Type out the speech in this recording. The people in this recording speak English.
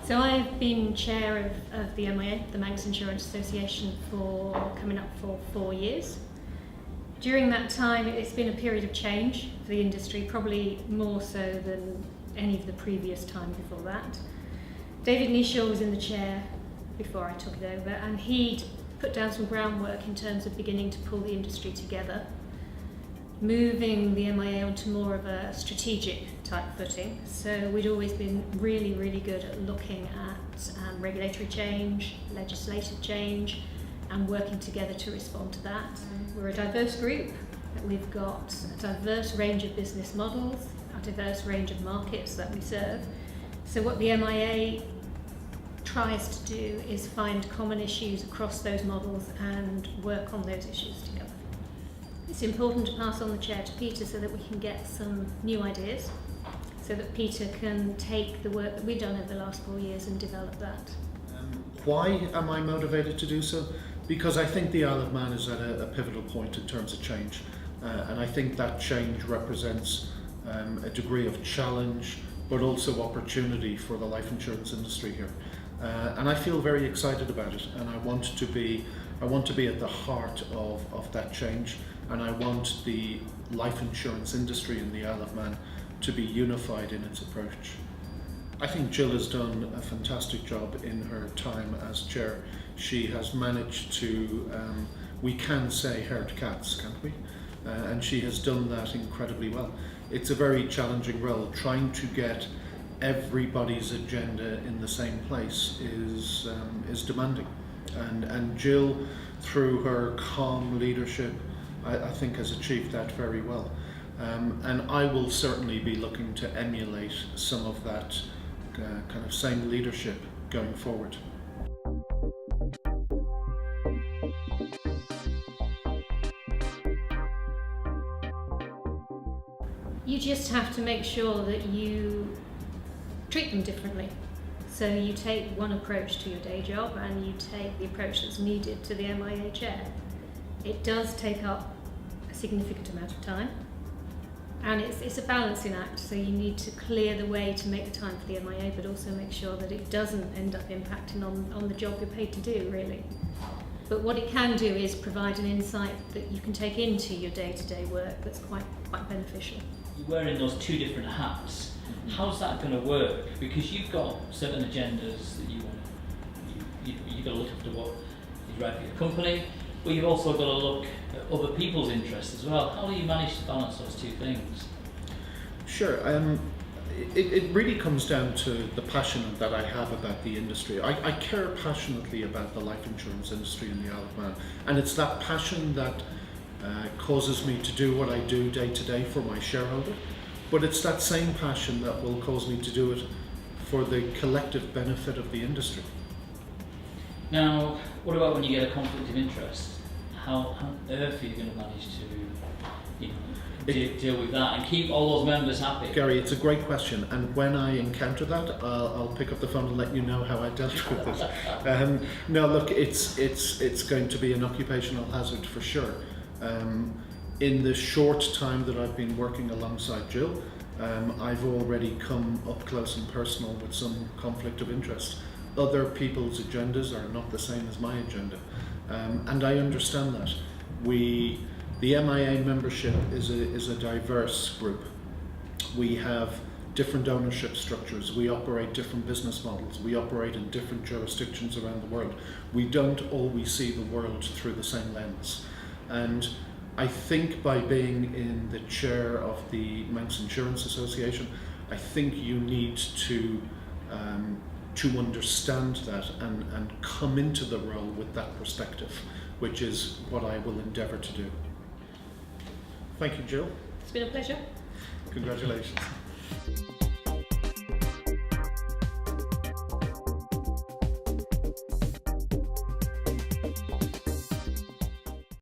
So I've been chair of the MIA, the Manx Insurance Association, for coming up for 4 years. During that time, it's been a period of change for the industry, probably more so than any of the previous time before that. David Nishaw was in the chair before I took it over, and he'd put down some groundwork in terms of beginning to pull the industry together, moving the MIA onto more of a strategic type footing. So we'd always been really, really good at looking at regulatory change, legislative change, and working together to respond to that. We're a diverse group. We've got a diverse range of business models, a diverse range of markets that we serve. So what the MIA tries to do is find common issues across those models and work on those issues together. It's important to pass on the chair to Peter so that we can get some new ideas, so that Peter can take the work that we've done over the last 4 years and develop that. Why am I motivated to do so? Because I think the Isle of Man is at a pivotal point in terms of change, and I think that change represents a degree of challenge but also opportunity for the life insurance industry here, and I feel very excited about it, and I want to be at the heart of that change, and I want the life insurance industry in the Isle of Man to be unified in its approach. I think Gill has done a fantastic job in her time as chair. She has managed to, we can say, herd cats, can't we? And she has done that incredibly well. It's a very challenging role. Trying to get everybody's agenda in the same place is demanding. And Gill, through her calm leadership, I think has achieved that very well. And I will certainly be looking to emulate some of that kind of same leadership going forward. You just have to make sure that you treat them differently. So you take one approach to your day job and you take the approach that's needed to the MIA chair. It does take up a significant amount of time, and it's a balancing act, so you need to clear the way to make the time for the MIA, but also make sure that it doesn't end up impacting on the job you're paid to do, really. But what it can do is provide an insight that you can take into your day-to-day work that's quite beneficial. You're wearing those two different hats. How's that going to work? Because you've got certain agendas that you want. You've got to look after what is right for your company, but you've also got to look at other people's interests as well. How do you manage to balance those two things? Sure. It really comes down to the passion that I have about the industry. I care passionately about the life insurance industry in the Isle of Man, and it's that passion that causes me to do what I do day to day for my shareholder, but it's that same passion that will cause me to do it for the collective benefit of the industry. Now, what about when you get a conflict of interest? How on earth are you going to manage to deal with that and keep all those members happy? Gary, it's a great question, and when I encounter that, I'll pick up the phone and let you know how I dealt with it. No, look, it's going to be an occupational hazard for sure. In the short time that I've been working alongside Gill, I've already come up close and personal with some conflict of interest. Other people's agendas are not the same as my agenda, and I understand that. The MIA membership is a diverse group. We have different ownership structures, we operate different business models, we operate in different jurisdictions around the world. We don't always see the world through the same lens. And I think by being in the chair of the Manx Insurance Association, I think you need to understand that and come into the role with that perspective, which is what I will endeavour to do. Thank you, Gill. It's been a pleasure. Congratulations.